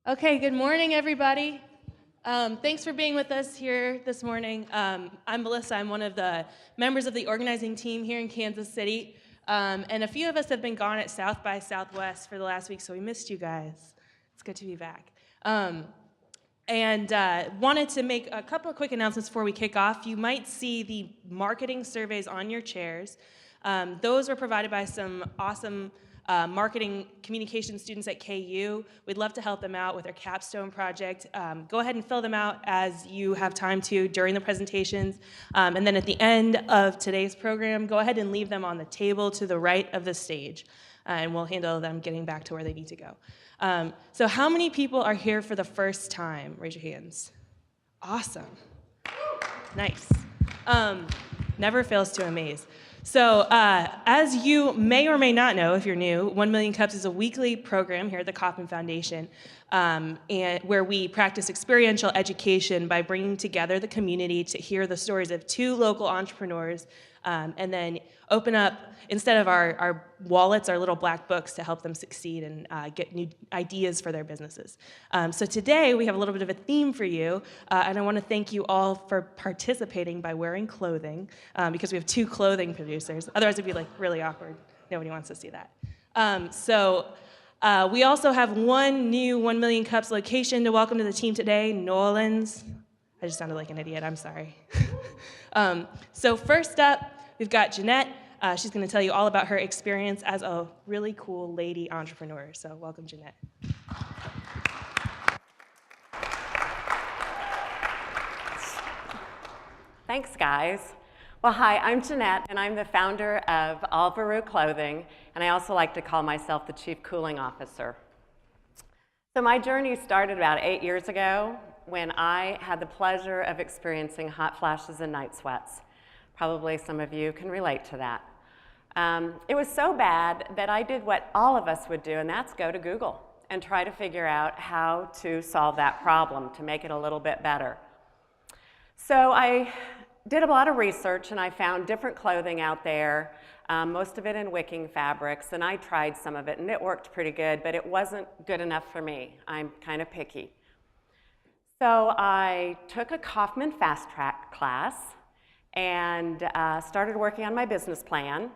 Okay, good morning, everybody. Thanks for being with us here this morning. I'm Melissa. I'm one of the members of the organizing team here in Kansas City. And a few of us have been gone at South by Southwest for the last week, so we missed you guys. It's good to be back. And wanted to make a couple of quick announcements before we kick off. You might see the marketing surveys on your chairs. Those were provided by some awesome marketing communication students at KU. We'd love to help them out with their capstone project. Go ahead and fill them out as you have time to during the presentations. And then at the end of today's program, go ahead and leave them on the table to the right of the stage. And we'll handle them getting back to where they need to go. So how many people are here for the first time? Raise your hands. Awesome. Nice. Never fails to amaze. So as you may or may not know, if you're new, 1 Million Cups is a weekly program here at the Kauffman Foundation and where we practice experiential education by bringing together the community to hear the stories of two local entrepreneurs and then open up, instead of our wallets, our little black books to help them succeed and get new ideas for their businesses. So today we have a little bit of a theme for you, and I want to thank you all for participating by wearing clothing, because we have two clothing producers. Otherwise it'd be like really awkward. Nobody wants to see that. We also have one new 1 Million Cups location to welcome to the team today, New Orleans. I just sounded like an idiot, I'm sorry. So first up, we've got Jeanette. She's going to tell you all about her experience as a really cool lady entrepreneur. So welcome, Jeanette. Thanks, guys. Well, hi, I'm Jeanette, and I'm the founder of Alvöru Clothing, and I also like to call myself the Chief Cooling Officer. So my journey started about 8 years ago when I had the pleasure of experiencing hot flashes and night sweats. Probably some of you can relate to that. It was so bad that I did what all of us would do, and that's go to Google and try to figure out how to solve that problem, to make it a little bit better. So I did a lot of research, and I found different clothing out there, most of it in wicking fabrics, and I tried some of it, and it worked pretty good, but it wasn't good enough for me. I'm kind of picky. So I took a Kauffman Fast Track class and started working on my business plan,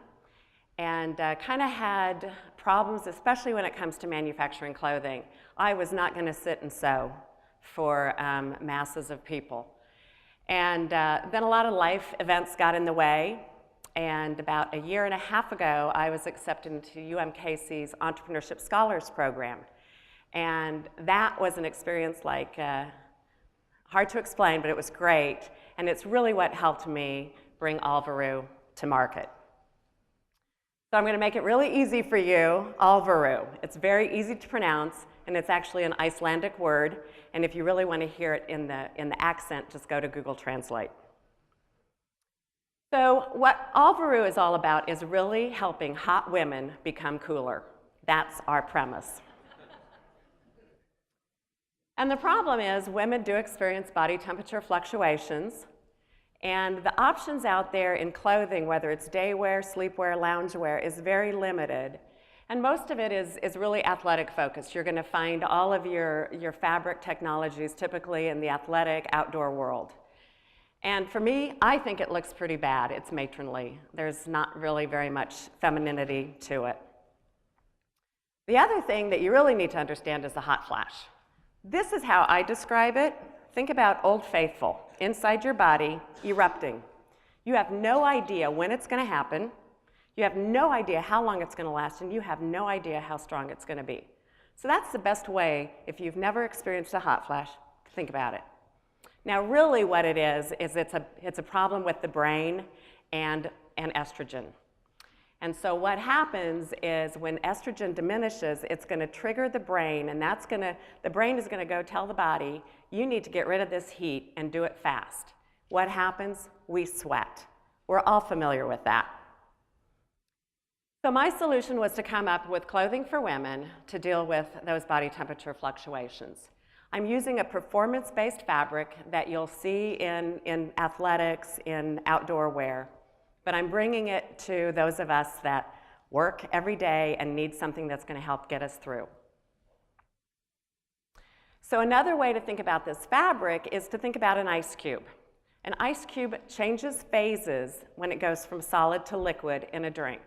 and kind of had problems, especially when it comes to manufacturing clothing. I was not going to sit and sew for masses of people. And then a lot of life events got in the way, and about a year and a half ago, I was accepted into UMKC's Entrepreneurship Scholars Program. And that was an experience like, hard to explain, but it was great. And it's really what helped me bring Alvöru to market. So I'm going to make it really easy for you, Alvöru. It's very easy to pronounce, and it's actually an Icelandic word. And if you really want to hear it in the accent, just go to Google Translate. So what Alvöru is all about is really helping hot women become cooler. That's our premise. And the problem is women do experience body temperature fluctuations, and the options out there in clothing, whether it's day wear, sleepwear, loungewear, is very limited. And most of it is really athletic focused. You're going to find all of your fabric technologies typically in the athletic outdoor world. And for me, I think it looks pretty bad. It's matronly. There's not really very much femininity to it. The other thing that you really need to understand is the hot flash. This is how I describe it. Think about Old Faithful, inside your body, erupting. You have no idea when it's going to happen. You have no idea how long it's going to last, and you have no idea how strong it's going to be. So that's the best way, if you've never experienced a hot flash, to think about it. Now, really what it is it's a problem with the brain and estrogen. And so what happens is when estrogen diminishes, it's going to trigger the brain, and the brain is going to go tell the body, you need to get rid of this heat and do it fast. What happens? We sweat. We're all familiar with that. So my solution was to come up with clothing for women to deal with those body temperature fluctuations. I'm using a performance-based fabric that you'll see in athletics, in outdoor wear. But I'm bringing it to those of us that work every day and need something that's going to help get us through. So another way to think about this fabric is to think about an ice cube. An ice cube changes phases when it goes from solid to liquid in a drink.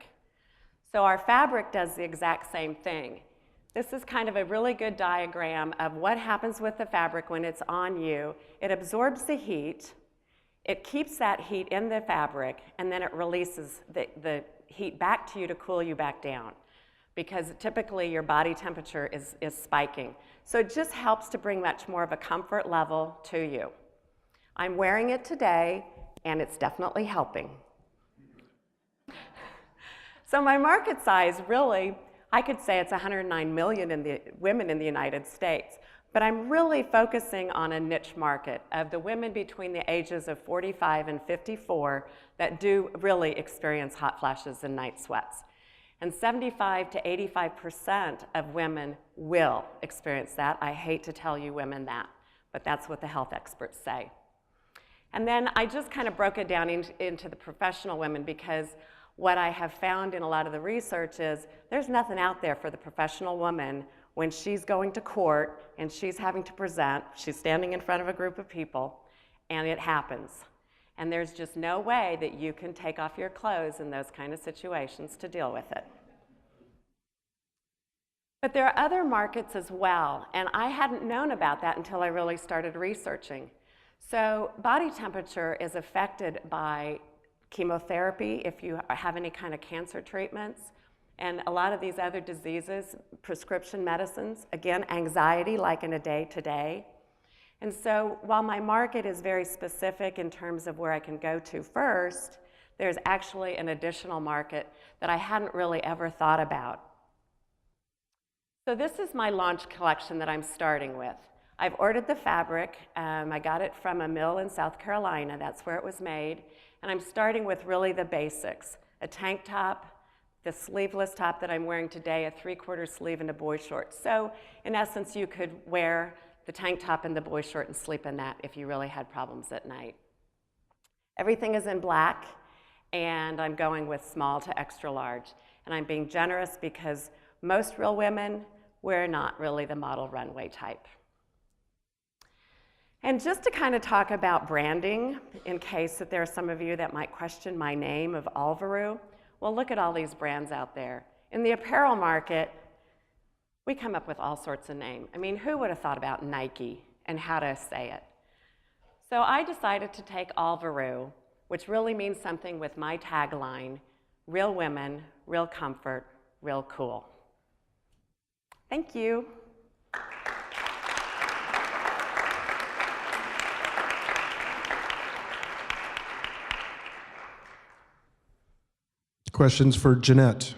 So our fabric does the exact same thing. This is kind of a really good diagram of what happens with the fabric when it's on you. It absorbs the heat, it keeps that heat in the fabric, and then it releases the heat back to you to cool you back down, because typically your body temperature is spiking. So it just helps to bring much more of a comfort level to you. I'm wearing it today, and it's definitely helping. So my market size, really, I could say it's 109 million women in the United States, but I'm really focusing on a niche market of the women between the ages of 45 and 54 that do really experience hot flashes and night sweats. And 75 to 85% of women will experience that. I hate to tell you women that, but that's what the health experts say. And then I just kind of broke it down into the professional women, because what I have found in a lot of the research is there's nothing out there for the professional woman when she's going to court and she's having to present, she's standing in front of a group of people, and it happens. And there's just no way that you can take off your clothes in those kind of situations to deal with it. But there are other markets as well, and I hadn't known about that until I really started researching. So body temperature is affected by chemotherapy if you have any kind of cancer treatments, and a lot of these other diseases, prescription medicines, again, anxiety like in a day-to-day. And so while my market is very specific in terms of where I can go to first, there's actually an additional market that I hadn't really ever thought about. So this is my launch collection that I'm starting with. I've ordered the fabric. I got it from a mill in South Carolina. That's where it was made. And I'm starting with really the basics: a tank top, the sleeveless top that I'm wearing today, a 3/4 sleeve, and a boy short. So in essence, you could wear the tank top and the boy short and sleep in that if you really had problems at night. Everything is in black, and I'm going with small to extra large. And I'm being generous because most real women, we're not really the model runway type. And just to kind of talk about branding, in case that there are some of you that might question my name of Alvöru, well, look at all these brands out there. In the apparel market, we come up with all sorts of names. I mean, who would have thought about Nike and how to say it? So I decided to take Alvöru, which really means something with my tagline: real women, real comfort, real cool. Thank you. Questions for Jeanette?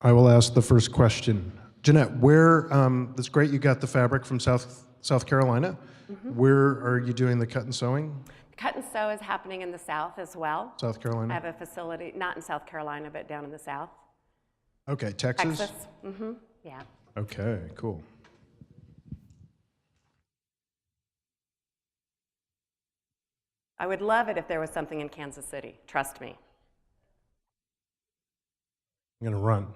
I will ask the first question. Jeanette, where, that's great you got the fabric from South Carolina. Mm-hmm. Where are you doing the cut and sewing? Cut and sew is happening in the South as well. South Carolina? I have a facility, not in South Carolina, but down in the South. Okay, Texas? Texas, mm-hmm, yeah. Okay, cool. I would love it if there was something in Kansas City, trust me. I'm gonna run.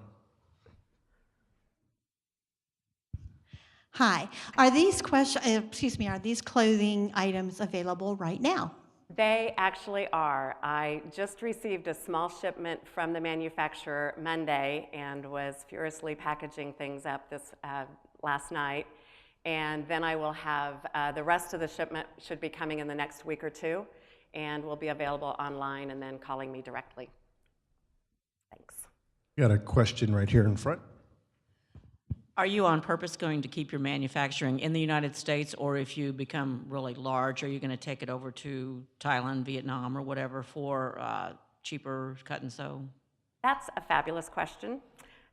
Hi, are these are these clothing items available right now? They actually are. I just received a small shipment from the manufacturer Monday and was furiously packaging things up this last night. And then I will have, the rest of the shipment should be coming in the next week or two, and will be available online and then calling me directly. Thanks. Got a question right here in front. Are you on purpose going to keep your manufacturing in the United States, or if you become really large, are you going to take it over to Thailand, Vietnam, or whatever for cheaper cut and sew? That's a fabulous question,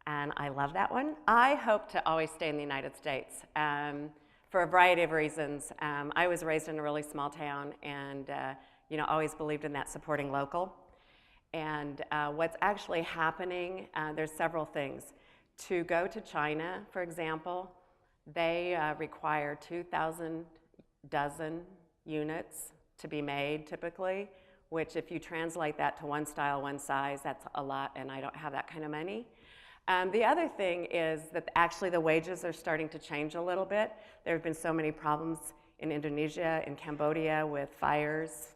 and I love that one. I hope to always stay in the United States for a variety of reasons. I was raised in a really small town, and always believed in that supporting local. And what's actually happening, there's several things. To go to China, for example, they require 2,000 dozen units to be made typically, which if you translate that to one style, one size, that's a lot, and I don't have that kind of money. The other thing is that actually the wages are starting to change a little bit. There have been so many problems in Indonesia, in Cambodia with fires,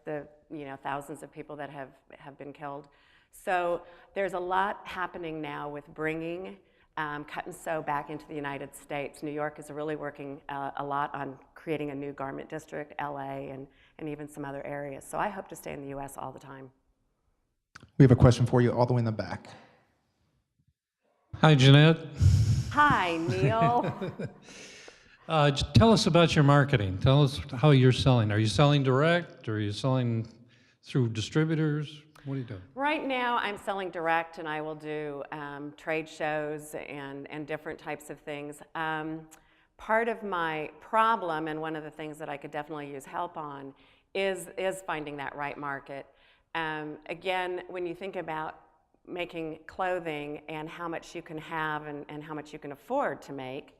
thousands of people that have been killed. So there's a lot happening now with bringing cut and sew back into the United States. New York is really working a lot on creating a new garment district, LA, and even some other areas. So I hope to stay in the US all the time. We have a question for you all the way in the back. Hi, Jeanette. Hi, Neil. Tell us about your marketing. Tell us how you're selling. Are you selling direct? Or are you selling through distributors? What are you doing? Right now, I'm selling direct, and I will do trade shows and different types of things. Part of my problem, and one of the things that I could definitely use help on, is finding that right market. Again, when you think about making clothing and how much you can have and how much you can afford to make,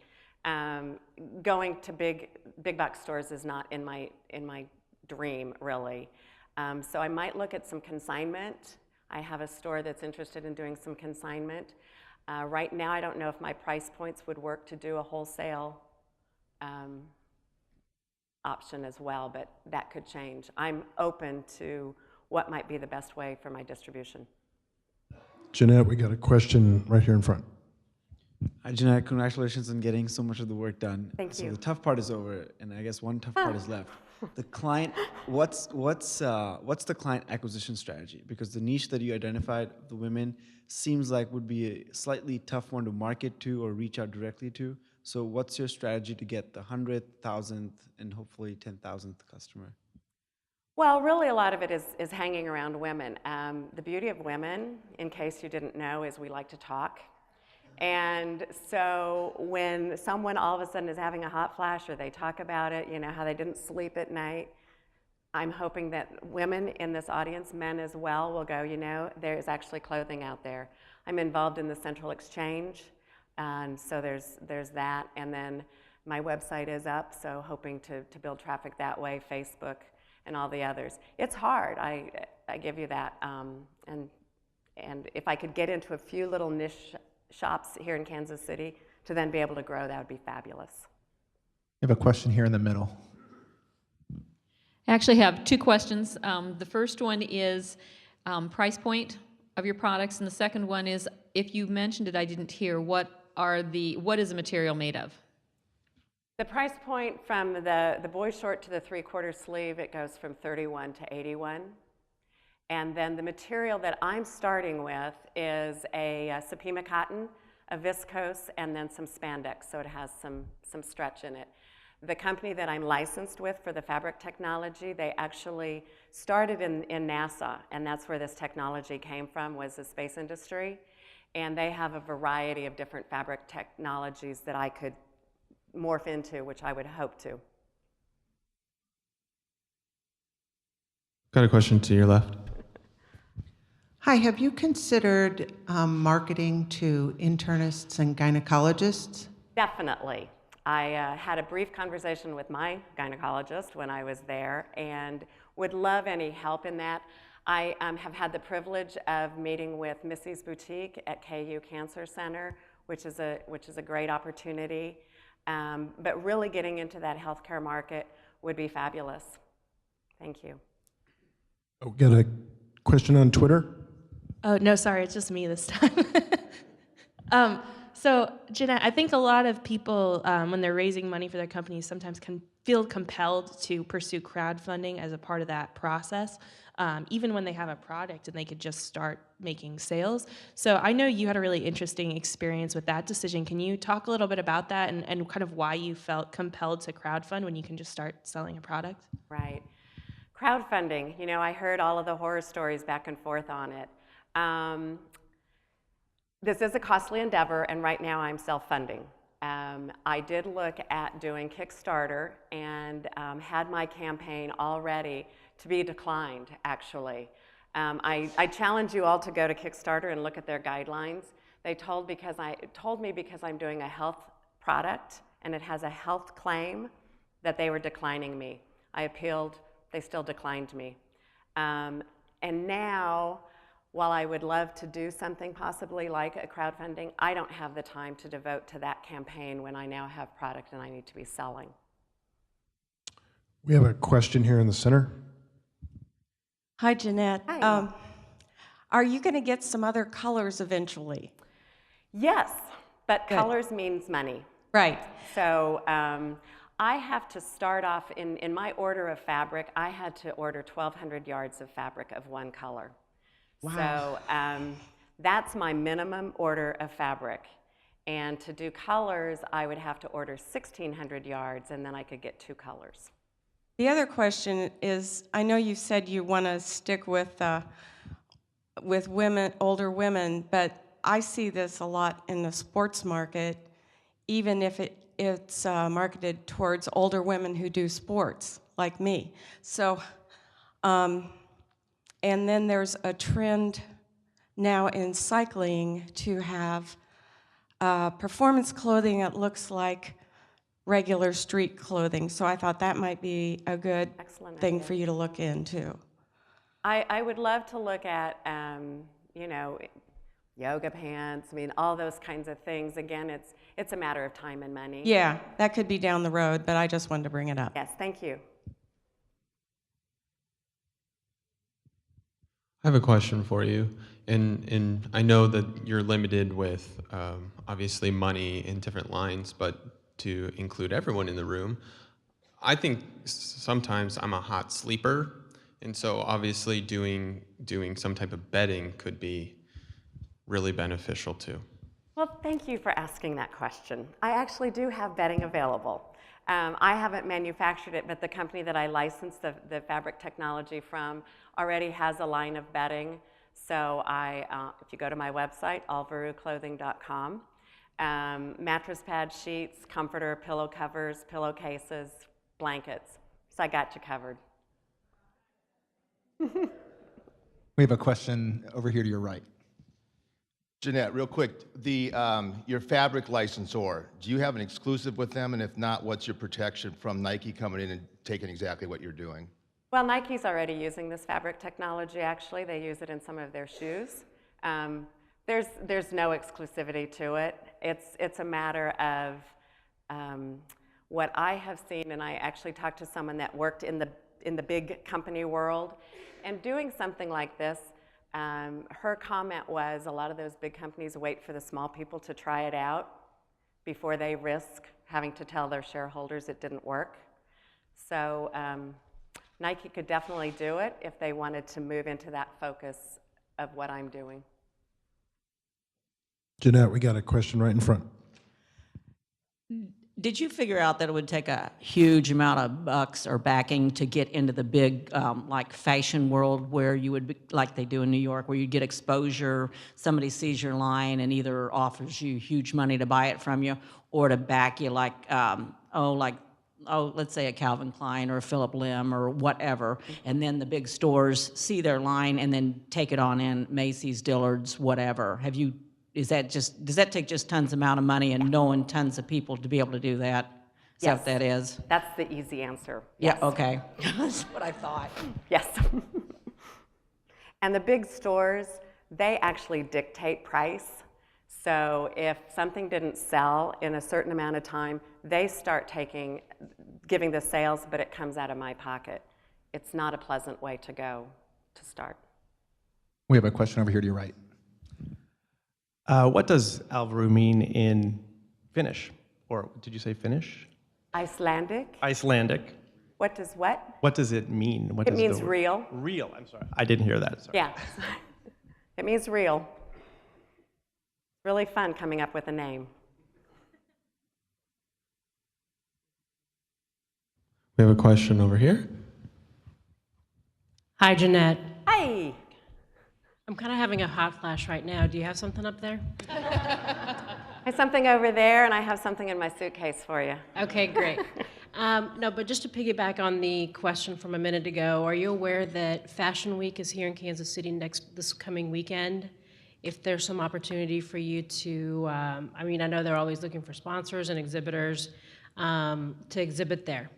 going to big box stores is not in my dream, really. So I might look at some consignment. I have a store that's interested in doing some consignment. Right now, I don't know if my price points would work to do a wholesale option as well, but that could change. I'm open to what might be the best way for my distribution. Jeanette, we got a question right here in front. Hi, Jeanette. Congratulations on getting so much of the work done. Thank you. So the tough part is over, and I guess one tough part is left. The client, what's the client acquisition strategy? Because the niche that you identified, the women, seems like would be a slightly tough one to market to or reach out directly to. So what's your strategy to get the 100th, 1000th, and hopefully 10,000th customer? Well, really a lot of it is hanging around women. The beauty of women, in case you didn't know, is we like to talk. And so when someone all of a sudden is having a hot flash or they talk about it, how they didn't sleep at night, I'm hoping that women in this audience, men as well, will go, there's actually clothing out there. I'm involved in the Central Exchange, and so there's that. And then my website is up, so hoping to build traffic that way, Facebook, and all the others. It's hard, I give you that. And if I could get into a few little niche shops here in Kansas City to then be able to grow, that would be fabulous. We have a question here in the middle. I actually have two questions. The first one is price point of your products, and the second one is, if you mentioned it, I didn't hear, what is the material made of? The price point from the boy short to the 3/4 sleeve, it goes from $31 to $81. And then the material that I'm starting with is a Supima cotton, a viscose, and then some spandex, so it has some stretch in it. The company that I'm licensed with for the fabric technology, they actually started in NASA, and that's where this technology came from, was the space industry. And they have a variety of different fabric technologies that I could morph into, which I would hope to. Got a question to your left. Hi, have you considered marketing to internists and gynecologists? Definitely. I had a brief conversation with my gynecologist when I was there and would love any help in that. I have had the privilege of meeting with Missy's Boutique at KU Cancer Center, which is a great opportunity. But really getting into that healthcare market would be fabulous. Thank you. Oh, got a question on Twitter? Oh, no, sorry, it's just me this time. So, Jeanette, I think a lot of people, when they're raising money for their companies, sometimes can feel compelled to pursue crowdfunding as a part of that process, even when they have a product and they could just start making sales. So I know you had a really interesting experience with that decision. Can you talk a little bit about that and kind of why you felt compelled to crowdfund when you can just start selling a product? Right. Crowdfunding, I heard all of the horror stories back and forth on it. This is a costly endeavor, and right now I'm self-funding. I did look at doing Kickstarter and had my campaign all ready to be declined, actually. I challenge you all to go to Kickstarter and look at their guidelines. They told me because I'm doing a health product and it has a health claim that they were declining me. I appealed, they still declined me. And now while I would love to do something possibly like a crowdfunding, I don't have the time to devote to that campaign when I now have product and I need to be selling. We have a question here in the center. Hi, Jeanette. Hi. Are you going to get some other colors eventually? Yes, but Good. colors means money. Right. So I have to start off, in my order of fabric, I had to order 1,200 yards of fabric of one color. Wow. So that's my minimum order of fabric. And to do colors, I would have to order 1,600 yards, and then I could get 2 colors. The other question is, I know you said you want to stick with women, older women, but I see this a lot in the sports market, even if it's marketed towards older women who do sports, like me. So, and then there's a trend now in cycling to have performance clothing that looks like regular street clothing. So I thought that might be a good Excellent thing idea. for you to look into. I would love to look at, you know, yoga pants, I mean, all those kinds of things. Again, it's a matter of time and money. Yeah, that could be down the road, but I just wanted to bring it up. Yes, thank you. I have a question for you, and I know that you're limited with obviously money in different lines, but to include everyone in the room, I think sometimes I'm a hot sleeper, and so obviously doing some type of bedding could be really beneficial too. Well, thank you for asking that question. I actually do have bedding available. I haven't manufactured it, but the company that I licensed the fabric technology from already has a line of bedding. So if you go to my website, alvöruclothing.com, mattress pad sheets, comforter, pillow covers, pillowcases, blankets. So I got you covered. We have a question over here to your right. Jeanette, real quick, your fabric licensor, do you have an exclusive with them? And if not, what's your protection from Nike coming in and taking exactly what you're doing? Well, Nike's already using this fabric technology, actually. They use it in some of their shoes. There's no exclusivity to it. It's a matter of what I have seen, and I actually talked to someone that worked in the big company world, and doing something like this, her comment was a lot of those big companies wait for the small people to try it out before they risk having to tell their shareholders it didn't work. So Nike could definitely do it if they wanted to move into that focus of what I'm doing. Jeanette, we got a question right in front. Did you figure out that it would take a huge amount of bucks or backing to get into the big, like, fashion world where you would be, like they do in New York, where you get exposure, somebody sees your line and either offers you huge money to buy it from you or to back you, like, let's say a Calvin Klein or a Philip Lim or whatever, and then the big stores see their line and then take it on in, Macy's, Dillard's, whatever. Does that take just tons amount of money and knowing tons of people to be able to do that? Is that what that is? That's the easy answer. Yeah, Yes. okay. That's what I thought. Yes. And the big stores, they actually dictate price. So if something didn't sell in a certain amount of time, they start giving the sales, but it comes out of my pocket. It's not a pleasant way to go to start. We have a question over here to your right. What does Alvöru mean in Finnish? Or did you say Finnish? Icelandic. Icelandic. What does what? What does it mean? It means real. Real, I'm sorry. I didn't hear that, sorry. Yeah. It means real. Really fun coming up with a name. We have a question over here. Hi, Jeanette. Hi. I'm kind of having a hot flash right now. Do you have something up there? I have something over there, and I have something in my suitcase for you. Okay, great. No, but just to piggyback on the question from a minute ago, are you aware that Fashion Week is here in Kansas City this coming weekend? If there's some opportunity for you to, I know they're always looking for sponsors and exhibitors to exhibit there.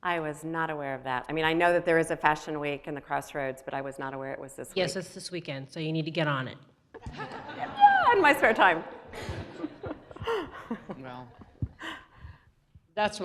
I was not aware of that. I mean, I know that there is a fashion week in the Crossroads, but I was not aware it was this week. Yes, it's this weekend, so you need to get on it. In my spare time. Well, that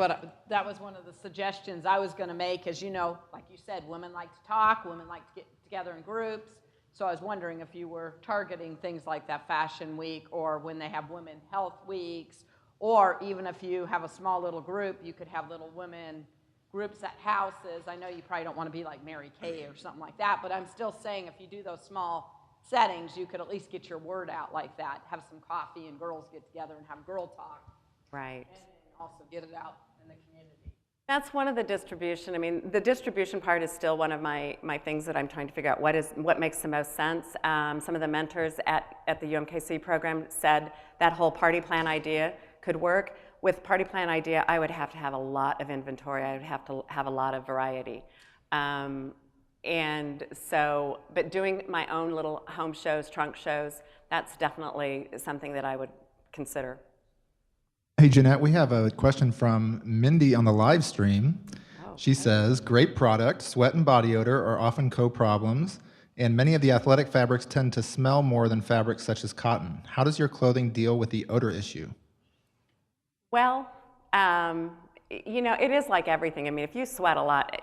was one of the suggestions I was going to make, as you know, like you said, women like to talk, women like to get together in groups. So I was wondering if you were targeting things like that Fashion Week, or when they have Women Health Weeks, or even if you have a small little group, you could have little women groups at houses. I know you probably don't want to be like Mary Kay or something like that, but I'm still saying if you do those small settings, you could at least get your word out like that. Have some coffee and girls get together and have girl talk. Right. And also get it out in the community. That's one of the distribution. I mean, the distribution part is still one of my things that I'm trying to figure out what makes the most sense. Some of the mentors at the UMKC program said that whole party plan idea could work. With party plan idea, I would have to have a lot of inventory. I would have to have a lot of variety. And so, but doing my own little home shows, trunk shows, that's definitely something that I would consider. Hey, Jeanette, we have a question from Mindy on the live stream. She says, great product, sweat and body odor are often co-problems, and many of the athletic fabrics tend to smell more than fabrics such as cotton. How does your clothing deal with the odor issue? Well, you know, it is like everything. I mean, if you sweat a lot,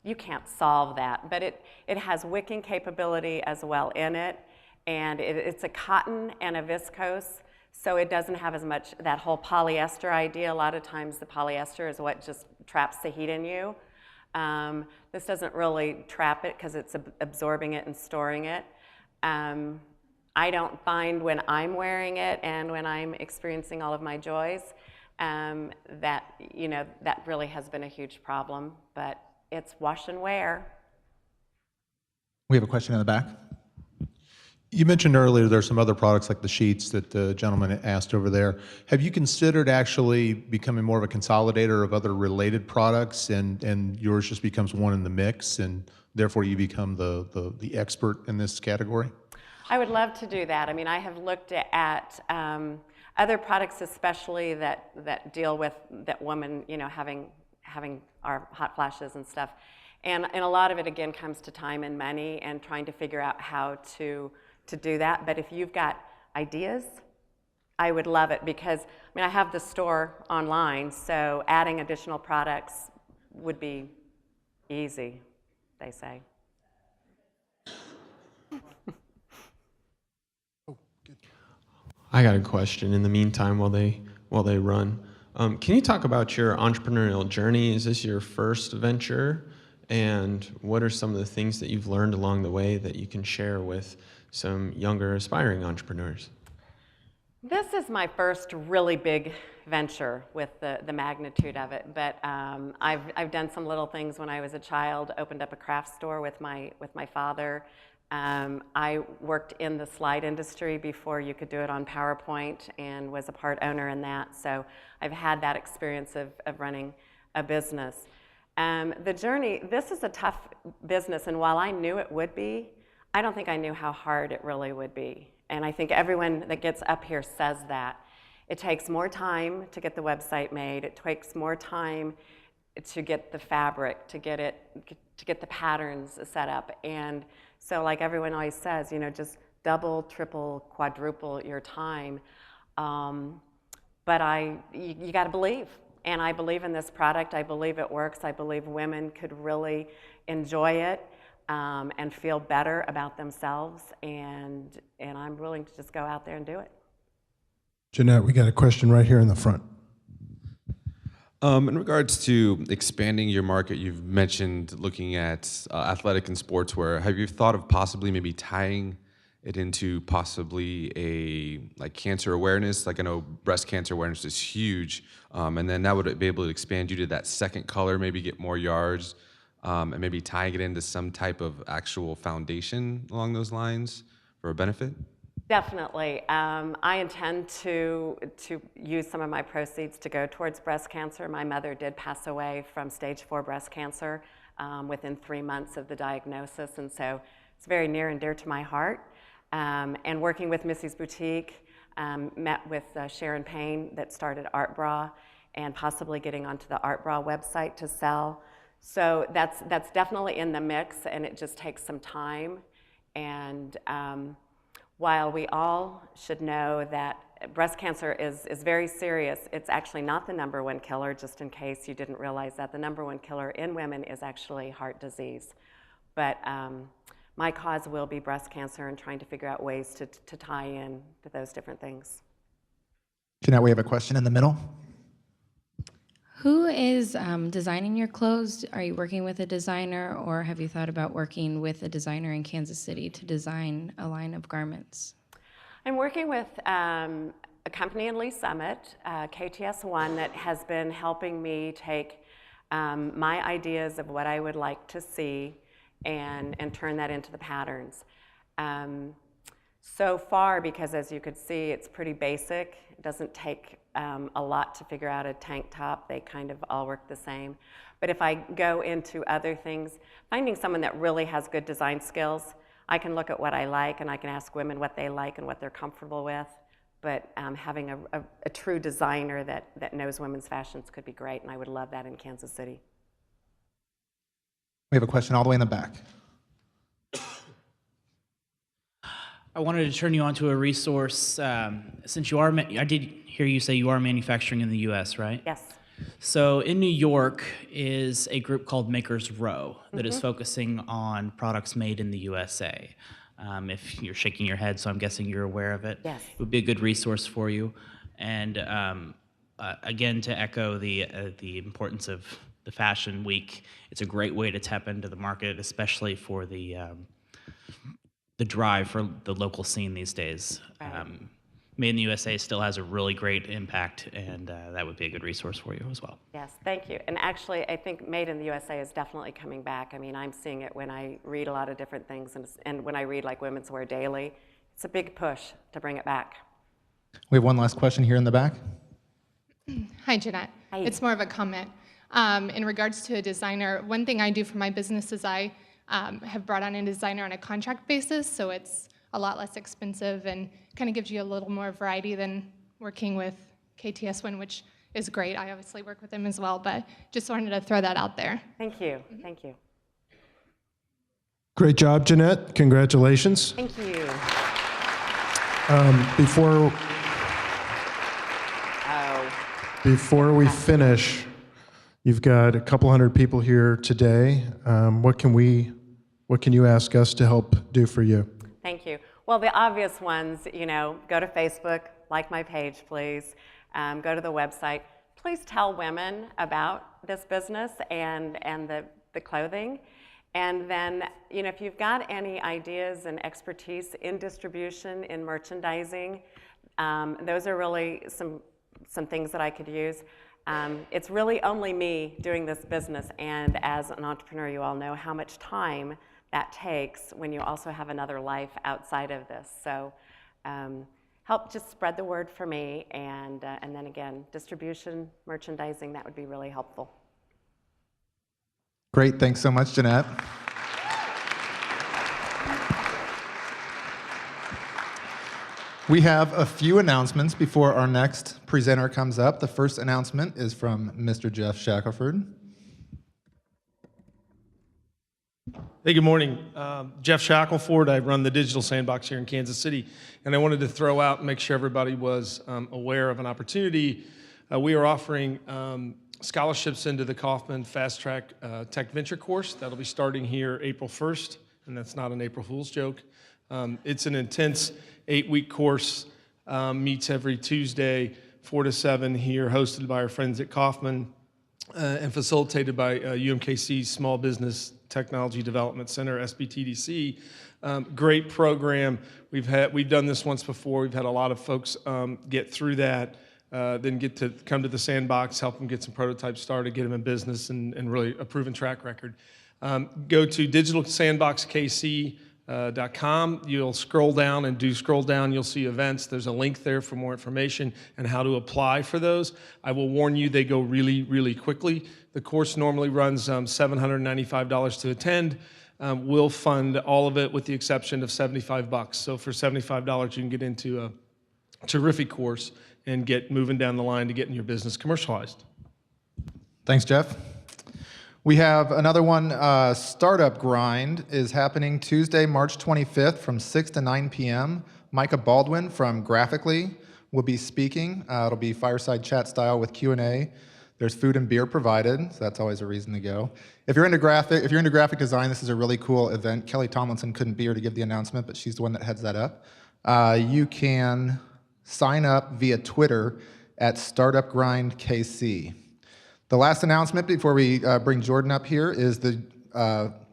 you can't solve that, but it has wicking capability as well in it, and it's a cotton and a viscose, so it doesn't have as much that whole polyester idea. A lot of times the polyester is what just traps the heat in you. This doesn't really trap it because it's absorbing it and storing it. I don't find when I'm wearing it and when I'm experiencing all of my joys that, you know, that really has been a huge problem, but it's wash and wear. We have a question in the back. You mentioned earlier there's some other products like the sheets that the gentleman asked over there. Have you considered actually becoming more of a consolidator of other related products, and yours just becomes one in the mix, and therefore you become the expert in this category? I would love to do that. I mean, I have looked at other products, especially that deal with that women, you know, having our hot flashes and stuff, and a lot of it again comes to time and money and trying to figure out how to do that. But if you've got ideas, I would love it, because I mean, I have the store online, so adding additional products would be easy, they say. I got a question in the meantime while they run. Can you talk about your entrepreneurial journey? Is this your first venture? And what are some of the things that you've learned along the way that you can share with some younger aspiring entrepreneurs? This is my first really big venture with the magnitude of it, but I've done some little things when I was a child. Opened up a craft store with my father. I worked in the slide industry before you could do it on PowerPoint, and was a part owner in that. So I've had that experience of running a business. The journey, this is a tough business, and while I knew it would be, I don't think I knew how hard it really would be. And I think everyone that gets up here says that. It takes more time to get the website made. It takes more time to get the fabric, to get the patterns set up. And so like everyone always says, you know, just double, triple, quadruple your time. But you got to believe. And I believe in this product. I believe it works. I believe women could really enjoy it and feel better about themselves. And I'm willing to just go out there and do it. Jeanette, we got a question right here in the front. In regards to expanding your market, you've mentioned looking at athletic and sportswear. Have you thought of possibly maybe tying it into possibly a like cancer awareness? Like I know breast cancer awareness is huge, and then that would be able to expand you to that second color, maybe get more yards, and maybe tying it into some type of actual foundation along those lines for a benefit? Definitely. I intend to use some of my proceeds to go towards breast cancer. My mother did pass away from stage 4 breast cancer within 3 months of the diagnosis, and so it's very near and dear to my heart. And working with Missy's Boutique, met with Sharon Payne that started Art Bra, and possibly getting onto the Art Bra website to sell. So that's definitely in the mix, and it just takes some time. And while we all should know that breast cancer is very serious, it's actually not the #1 killer, just in case you didn't realize that. The #1 killer in women is actually heart disease. But my cause will be breast cancer and trying to figure out ways to tie in to those different things. Jeanette, we have a question in the middle. Who is designing your clothes? Are you working with a designer, or have you thought about working with a designer in Kansas City to design a line of garments? I'm working with a company in Lee Summit, KTS1, that has been helping me take my ideas of what I would like to see and turn that into the patterns. So far, because as you could see, it's pretty basic. It doesn't take a lot to figure out a tank top. They kind of all work the same. But if I go into other things, finding someone that really has good design skills, I can look at what I like and I can ask women what they like and what they're comfortable with. But having a true designer that knows women's fashions could be great, and I would love that in Kansas City. We have a question all the way in the back. I wanted to turn you on to a resource, since you are, I did hear you say you are manufacturing in the US, right? Yes. So in New York is a group called Makers Row that is focusing on products made in the USA. If you're shaking your head, so I'm guessing you're aware of it. Yes. It would be a good resource for you. And again, to echo the importance of the Fashion Week, it's a great way to tap into the market, especially for the drive for the local scene these days. Right. Made in the USA still has a really great impact, and that would be a good resource for you as well. Yes, thank you. And actually, I think Made in the USA is definitely coming back. I mean, I'm seeing it when I read a lot of different things, and when I read like Women's Wear Daily. It's a big push to bring it back. We have one last question here in the back. Hi, Jeanette. Hi. It's more of a comment. In regards to a designer, one thing I do for my business is I have brought on a designer on a contract basis, so it's a lot less expensive and kind of gives you a little more variety than working with KTS1, which is great. I obviously work with them as well, but just wanted to throw that out there. Thank you. Thank you. Great job, Jeanette. Congratulations. Thank you. Before we finish, you've got a couple hundred people here today. What can you ask us to help do for you? Thank you. Well, the obvious ones, you know, go to Facebook, like my page, please. Go to the website. Please tell women about this business and the clothing. And then, you know, if you've got any ideas and expertise in distribution, in merchandising, those are really some things that I could use. It's really only me doing this business, and as an entrepreneur, you all know how much time that takes when you also have another life outside of this. So help just spread the word for me, and then again, distribution, merchandising, that would be really helpful. Great, thanks so much, Jeanette. We have a few announcements before our next presenter comes up. The first announcement is from Mr. Jeff Shackelford. Hey, good morning. Jeff Shackelford. I run the Digital Sandbox here in Kansas City, and I wanted to throw out and make sure everybody was aware of an opportunity. We are offering scholarships into the Kauffman Fast Track Tech Venture course. That'll be starting here April 1st, and that's not an April Fool's joke. It's an intense 8-week course, meets every Tuesday, 4 to 7 here, hosted by our friends at Kauffman, and facilitated by UMKC's Small Business Technology Development Center, SBTDC. Great program. We've done this once before. We've had a lot of folks get through that, then get to come to the sandbox, help them get some prototypes started, get them in business, and really a proven track record. Go to digitalsandboxkc.com. You'll scroll down, and you'll see events. There's a link there for more information and how to apply for those. I will warn you, they go really, really quickly. The course normally runs $795 to attend. We'll fund all of it with the exception of $75. So for $75, you can get into a terrific course and get moving down the line to getting your business commercialized. Thanks, Jeff. We have another one. Startup Grind is happening Tuesday, March 25th from 6 to 9 p.m. Micah Baldwin from Graphically will be speaking. It'll be fireside chat style with Q&A. There's food and beer provided, so that's always a reason to go. If you're into graphic design, this is a really cool event. Kelly Tomlinson couldn't be here to give the announcement, but she's the one that heads that up. You can sign up via Twitter at StartupGrindKC. The last announcement before we bring Jordan up here is the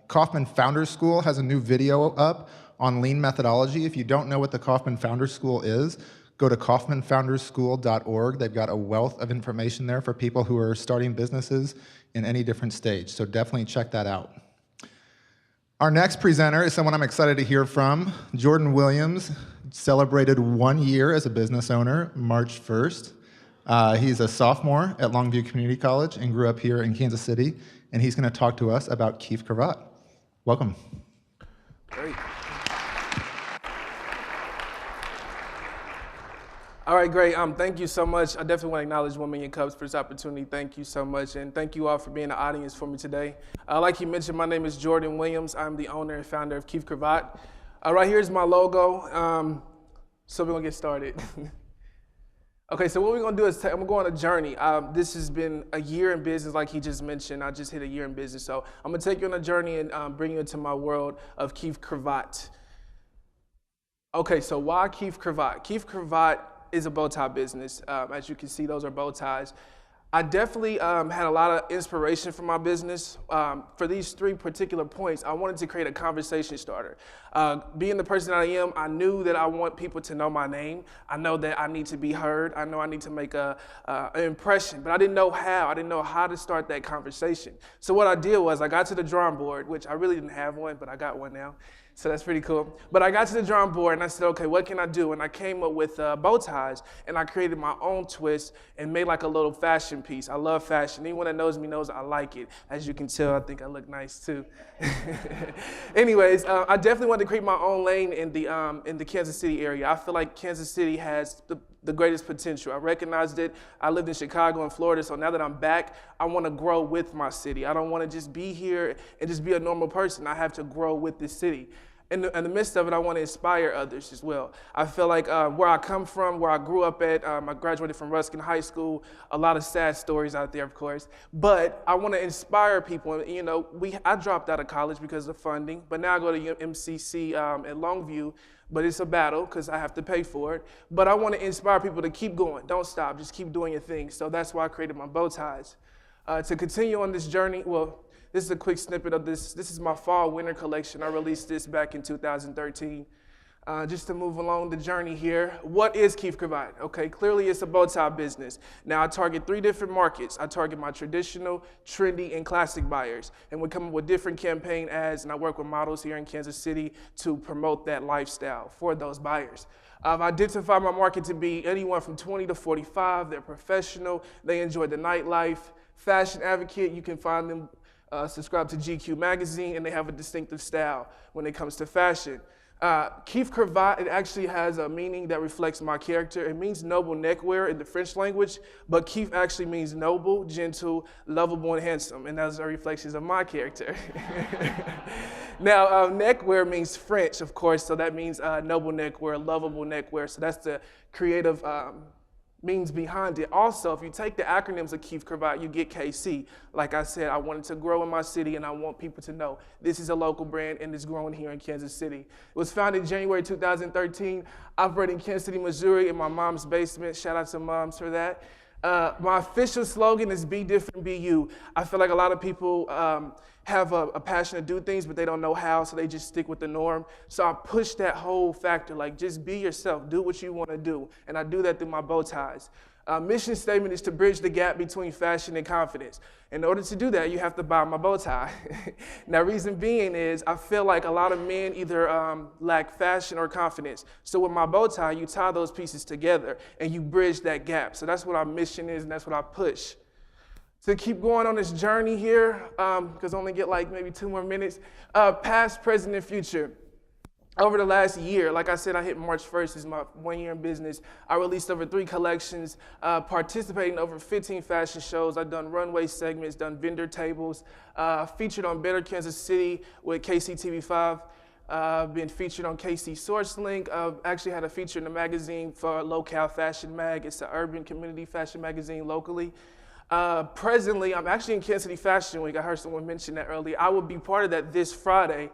Kauffman Founders School has a new video up on lean methodology. If you don't know what the Kauffman Founders School is, go to kaufmanfounderschool.org. They've got a wealth of information there for people who are starting businesses in any different stage, so definitely check that out. Our next presenter is someone I'm excited to hear from. Jordan Williams celebrated 1 year as a business owner, March 1st. He's a sophomore at Longview Community College and grew up here in Kansas City, and he's going to talk to us about Keefe Cravat. Welcome. Great. All right, great. Thank you so much. I definitely want to acknowledge 1 Million Cups for this opportunity. Thank you so much, and thank you all for being the audience for me today. Like you mentioned, my name is Jordan Williams. I'm the owner and founder of Keefe Cravat. Right here is my logo. So we're going to get started. Okay, so what we're going to do is I'm going to go on a journey. This has been a year in business, like he just mentioned. I just hit a year in business. So I'm going to take you on a journey and bring you into my world of Keefe Cravat. Okay, so why Keefe Cravat? Keefe Cravat is a bow tie business. As you can see, those are bow ties. I definitely had a lot of inspiration from my business. For these 3 particular points, I wanted to create a conversation starter. Being the person that I am, I knew that I want people to know my name. I know that I need to be heard. I know I need to make an impression, but I didn't know how. I didn't know how to start that conversation. So what I did was I got to the drawing board, which I really didn't have one, but I got one now. So that's pretty cool. But I got to the drawing board and I said, okay, what can I do? And I came up with bow ties and I created my own twist and made like a little fashion piece. I love fashion. Anyone that knows me knows I like it. As you can tell, I think I look nice too. Anyways, I definitely wanted to create my own lane in the Kansas City area. I feel like Kansas City has the greatest potential. I recognized it. I lived in Chicago and Florida, so now that I'm back, I want to grow with my city. I don't want to just be here and just be a normal person. I have to grow with this city. In the midst of it, I want to inspire others as well. I feel like where I come from, where I grew up at, I graduated from Ruskin High School, a lot of sad stories out there, of course, but I want to inspire people. You know, I dropped out of college because of funding, but now I go to MCC at Longview, but it's a battle because I have to pay for it. But I want to inspire people to keep going. Don't stop. Just keep doing your thing. So that's why I created my bow ties. To continue on this journey, well, this is a quick snippet of this. This is my fall-winter collection. I released this back in 2013. Just to move along the journey here, what is Keefe Cravat? Okay, clearly it's a bow tie business. Now I target 3 different markets. I target my traditional, trendy, and classic buyers. And we come up with different campaign ads, and I work with models here in Kansas City to promote that lifestyle for those buyers. I've identified my market to be anyone from 20 to 45. They're professional. They enjoy the nightlife. Fashion advocate, you can find them subscribe to GQ magazine, and they have a distinctive style when it comes to fashion. Keefe Cravat, it actually has a meaning that reflects my character. It means noble neckwear in the French language, but Keefe actually means noble, gentle, lovable, and handsome, and those are reflections of my character. Now, neckwear means French, of course, so that means noble neckwear, lovable neckwear, so that's the creative means behind it. Also, if you take the acronyms of Keefe Cravat, you get KC. Like I said, I wanted to grow in my city, and I want people to know this is a local brand, and it's growing here in Kansas City. It was founded in January 2013, operating in Kansas City, Missouri, in my mom's basement. Shout out to moms for that. My official slogan is Be Different, Be You. I feel like a lot of people have a passion to do things, but they don't know how, so they just stick with the norm. So I push that whole factor, like just be yourself, do what you want to do. And I do that through my bow ties. Mission statement is to bridge the gap between fashion and confidence. In order to do that, you have to buy my bow tie. Now, reason being is I feel like a lot of men either lack fashion or confidence. So with my bow tie, you tie those pieces together and you bridge that gap. So that's what our mission is, and that's what I push. To keep going on this journey here, because I only get like maybe 2 more minutes, past, present, and future. over the last year, like I said, I hit March 1st, is my 1 year in business. I released over 3 collections, participating in over 15 fashion shows. I've done runway segments, done vendor tables, featured on Better Kansas City with KCTV5. Been featured on KC SourceLink. Actually had a feature in the magazine for Local Fashion Mag. It's an urban community fashion magazine locally. Presently, I'm actually in Kansas City Fashion Week. I heard someone mention that earlier. I will be part of that this Friday.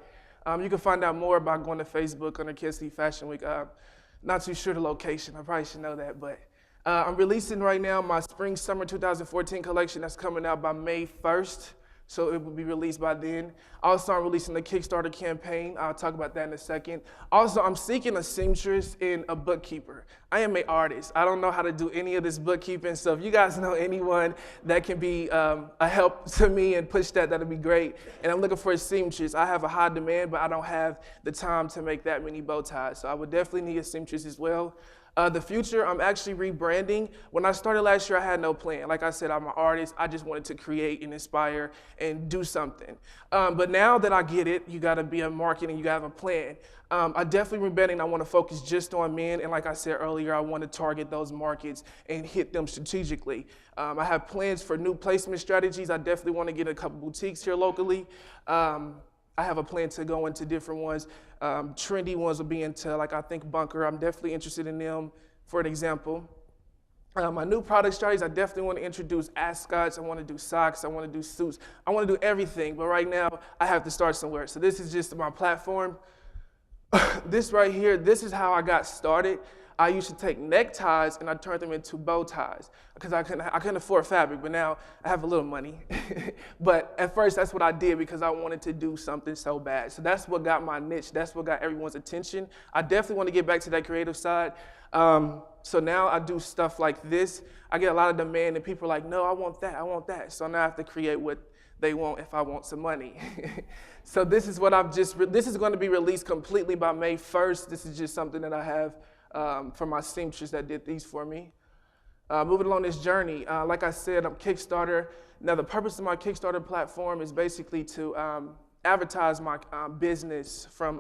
You can find out more by going to Facebook under Kansas City Fashion Week. Not too sure the location. I probably should know that, but I'm releasing right now my Spring Summer 2014 collection that's coming out by May 1st. So it will be released by then. Also, I'm releasing the Kickstarter campaign. I'll talk about that in a second. Also, I'm seeking a seamstress and a bookkeeper. I am an artist. I don't know how to do any of this bookkeeping, so if you guys know anyone that can be a help to me and push that, that'd be great. And I'm looking for a seamstress. I have a high demand, but I don't have the time to make that many bow ties, so I would definitely need a seamstress as well. The future, I'm actually rebranding. When I started last year, I had no plan. Like I said, I'm an artist. I just wanted to create and inspire and do something. But now that I get it, you gotta be a marketing, you gotta have a plan. I definitely rebranding. I wanna focus just on men. And like I said earlier, I wanna target those markets and hit them strategically. I have plans for new placement strategies. I definitely wanna get a couple boutiques here locally. I have a plan to go into different ones. Trendy ones will be into, like, I think Bunker. I'm definitely interested in them, for an example. My new product strategies, I definitely want to introduce ascots. I want to do socks. I want to do suits. I want to do everything, but right now I have to start somewhere. So this is just my platform. This right here, this is how I got started. I used to take neckties and I turned them into bow ties because I couldn't afford fabric, but now I have a little money. But at first, that's what I did because I wanted to do something so bad. So that's what got my niche. That's what got everyone's attention. I definitely want to get back to that creative side. So now I do stuff like this. I get a lot of demand and people are like, no, I want that, I want that. So now I have to create what they want if I want some money. So this is what this is going to be released completely by May 1st. This is just something that I have for my seamstress that did these for me. Moving along this journey, like I said, I'm Kickstarter. Now the purpose of my Kickstarter platform is basically to advertise my business from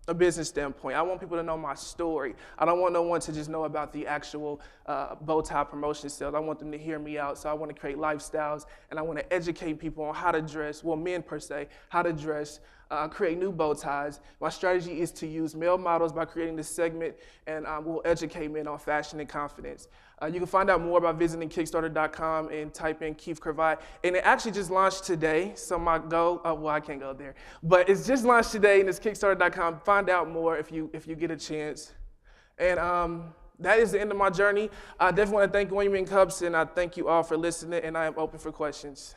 a business standpoint. I want people to know my story. I don't want no one to just know about the actual bow tie promotion sales. I want them to hear me out. So I want to create lifestyles and I want to educate people on how to dress, well, men per se, how to dress, create new bow ties. My strategy is to use male models by creating this segment, and we'll educate men on fashion and confidence. You can find out more by visiting Kickstarter.com and type in Keefe Cravat. And it actually just launched today, so my goal, well, I can't go there. But it's just launched today, and it's Kickstarter.com. Find out more if you get a chance. And that is the end of my journey. I definitely want to thank William & Cubs, and I thank you all for listening, and I am open for questions.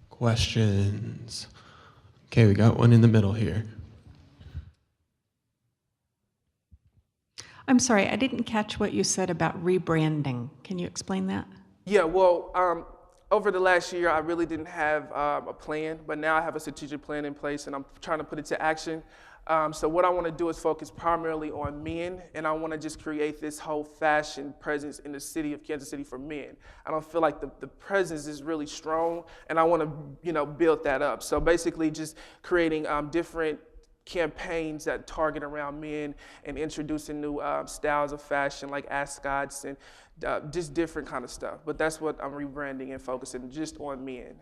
Questions? Okay, we got one in the middle here. I'm sorry, I didn't catch what you said about rebranding. Can you explain that? Yeah, well, over the last year, I really didn't have a plan, but now I have a strategic plan in place, and I'm trying to put it to action. So what I want to do is focus primarily on men, and I want to just create this whole fashion presence in the city of Kansas City for men. I don't feel like the presence is really strong, and I want to, build that up. So basically, just creating different campaigns that target around men and introducing new styles of fashion like ascots and just different kind of stuff. But that's what I'm rebranding and focusing just on men.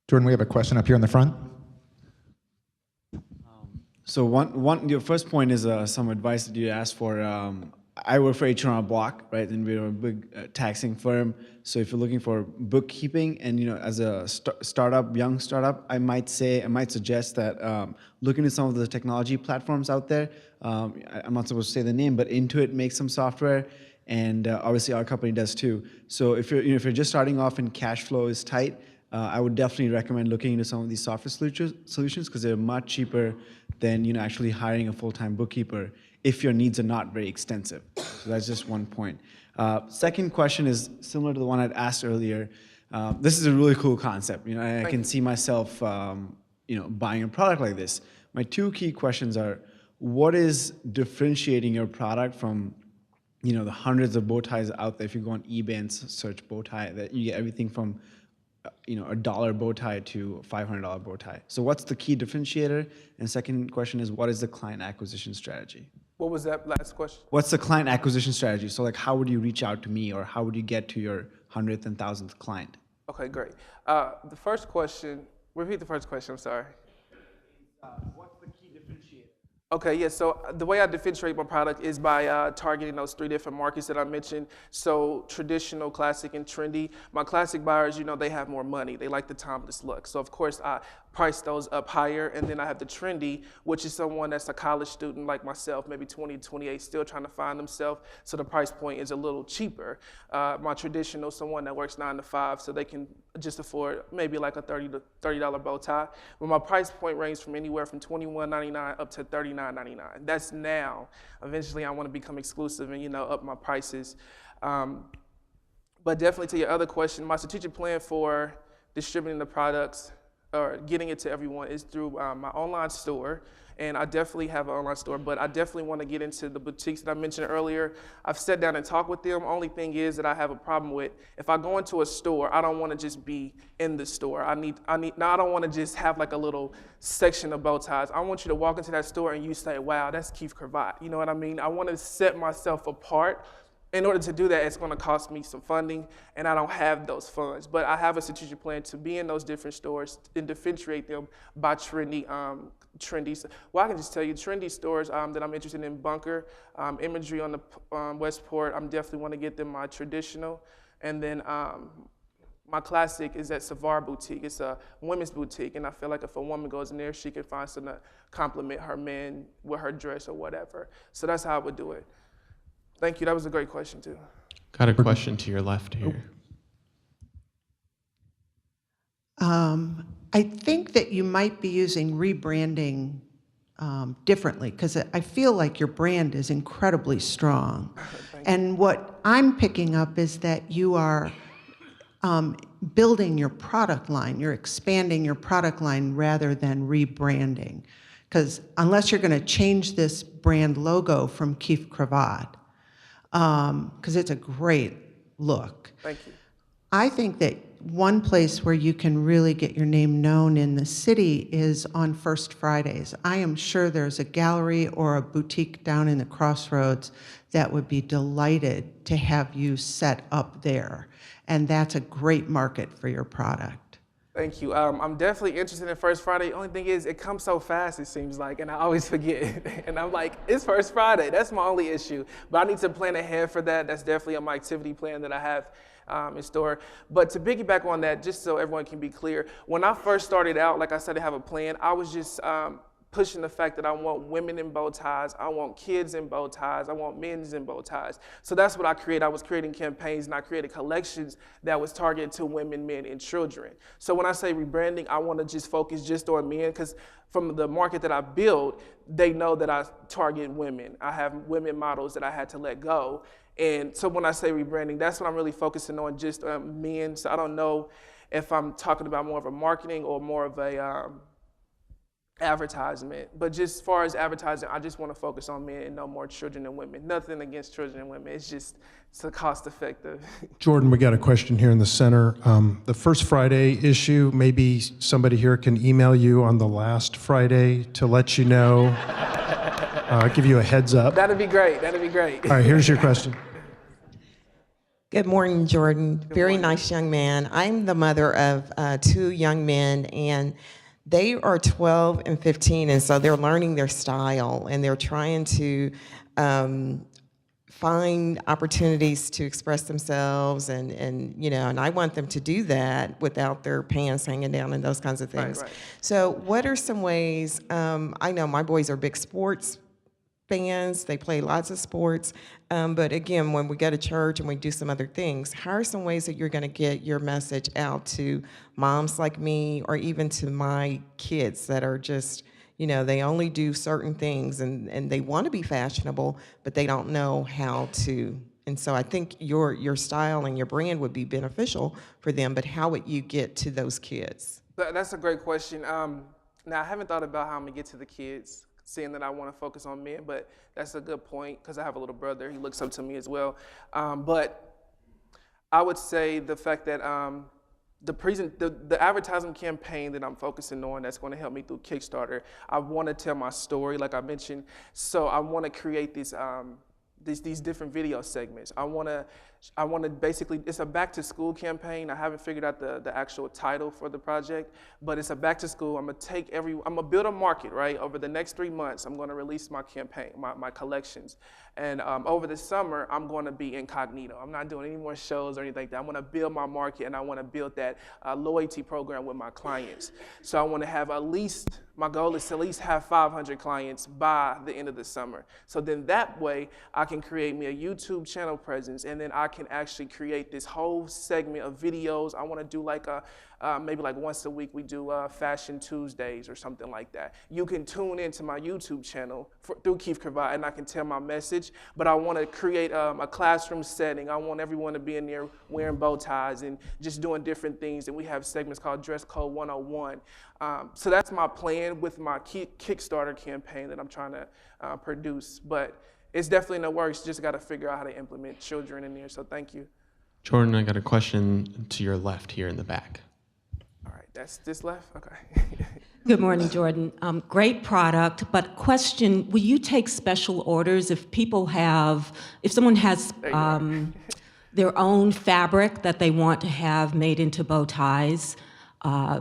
Jordan, we have a question up here in the front. So your first point is some advice that you asked for. I work for H&R Block, right? And we're a big taxing firm. So if you're looking for bookkeeping and, as a young startup, I might suggest that look into some of the technology platforms out there. I'm not supposed to say the name, but Intuit makes some software, and obviously our company does too. So if you're just starting off and cash flow is tight, I would definitely recommend looking into some of these software solutions because they're much cheaper than actually hiring a full-time bookkeeper if your needs are not very extensive. So that's just one point. Second question is similar to the one I'd asked earlier. This is a really cool concept. I can see myself buying a product like this. My two key questions are, what is differentiating your product from the hundreds of bow ties out there. If you go on eBay and search bow tie, that you get everything from $1 bow tie to $500 bow tie. So what's the key differentiator? And second question is, what is the client acquisition strategy? What was that last question? What's the client acquisition strategy? So like, how would you reach out to me, or how would you get to your 100th and 1000th client? Okay, great. The first question, repeat the first question, I'm sorry. What's the key differentiator? Okay, yeah, so the way I differentiate my product is by targeting those 3 different markets that I mentioned. So traditional, classic, and trendy. My classic buyers, they have more money. They like the timeless look. So of course, I price those up higher. And then I have the trendy, which is someone that's a college student like myself, maybe 20, 28, still trying to find themselves. So the price point is a little cheaper. My traditional, someone that works 9 to 5, so they can just afford maybe like a $30 bow tie. But my price point range from anywhere from $21.99 up to $39.99. That's now. Eventually, I want to become exclusive and up my prices. But definitely to your other question, my strategic plan for distributing the products or getting it to everyone is through my online store. And I definitely have an online store, but I definitely want to get into the boutiques that I mentioned earlier. I've sat down and talked with them. Only thing is that I have a problem with, if I go into a store, I don't want to just be in the store. I don't want to just have like a little section of bow ties. I want you to walk into that store and you say, wow, that's Keefe Cravat. You know what I mean? I want to set myself apart. In order to do that, it's going to cost me some funding, and I don't have those funds. But I have a strategic plan to be in those different stores and differentiate them by trendy. Well, I can just tell you, trendy stores that I'm interested in: Bunker, Imagery on the Westport. I'm definitely want to get them my traditional, and then my classic is at Savar Boutique. It's a women's boutique, and I feel like if a woman goes in there, she can find something to compliment her man with her dress or whatever. So that's how I would do it. Thank you. That was a great question, too. Got a question to your left here. I think that you might be using rebranding differently, because I feel like your brand is incredibly strong. And what I'm picking up is that you are building your product line. You're expanding your product line rather than rebranding. Because unless you're going to change this brand logo from Keefe Cravat, because it's a great look. Thank you. I think that one place where you can really get your name known in the city is on First Fridays. I am sure there's a gallery or a boutique down in the Crossroads that would be delighted to have you set up there. And that's a great market for your product. Thank you. I'm definitely interested in First Friday. The only thing is, it comes so fast, it seems like, and I always forget. And I'm like, it's First Friday. That's my only issue. But I need to plan ahead for that. That's definitely on my activity plan that I have in store. But to piggyback on that, just so everyone can be clear, when I first started out, like I said, I have a plan. I was just pushing the fact that I want women in bow ties, I want kids in bow ties, I want men's in bow ties. So that's what I created. I was creating campaigns, and I created collections that was targeted to women, men, and children. So when I say rebranding, I want to just focus just on men, because from the market that I build, they know that I target women. I have women models that I had to let go. And so when I say rebranding, that's what I'm really focusing on, just men. So I don't know if I'm talking about more of a marketing or more of a advertisement. But just as far as advertising, I just want to focus on men and no more children and women. Nothing against children and women. It's a cost effective. Jordan, we got a question here in the center. The First Friday issue, maybe somebody here can email you on the last Friday to let you know, give you a heads up. That'd be great. That'd be great. All right, here's your question. Good morning, Jordan. Very nice young man. I'm the mother of 2 young men, and they are 12 and 15, and so they're learning their style, and they're trying to find opportunities to express themselves, and I want them to do that without their pants hanging down and those kinds of things. Right. So what are some ways, I know my boys are big sports fans, they play lots of sports, but again, when we go to church and we do some other things, how are some ways that you're going to get your message out to moms like me, or even to my kids that are just, they only do certain things and they want to be fashionable, but they don't know how to. And so I think your style and your brand would be beneficial for them, but how would you get to those kids? That's a great question. Now, I haven't thought about how I'm going to get to the kids. seeing that I want to focus on men, but that's a good point because I have a little brother. He looks up to me as well. But I would say the fact that the advertising campaign that I'm focusing on that's going to help me through Kickstarter, I want to tell my story, like I mentioned. So I want to create these different video segments. I want to basically, it's a back to school campaign. I haven't figured out the actual title for the project, but it's a back to school. I'm gonna build a market, right? Over the next 3 months, I'm gonna release my campaign, my collections. And over the summer, I'm gonna be incognito. I'm not doing any more shows or anything like that. I'm gonna build my market, and I wanna build that loyalty program with my clients. So I wanna have my goal is to at least have 500 clients by the end of the summer. So then that way, I can create me a YouTube channel presence, and then I can actually create this whole segment of videos. I want to do like maybe like once a week we do Fashion Tuesdays or something like that. You can tune into my YouTube channel through Keefe Cravat, and I can tell my message, but I want to create a classroom setting. I want everyone to be in there wearing bow ties and just doing different things, and we have segments called Dress Code 101. So that's my plan with my Kickstarter campaign that I'm trying to produce, but it's definitely in the works. Just got to figure out how to implement children in there, so thank you. Jordan, I got a question to your left here in the back. All right, that's this left? Okay. Good morning, Jordan. Great product, but question, will you take special orders if someone has their own fabric that they want to have made into bow ties?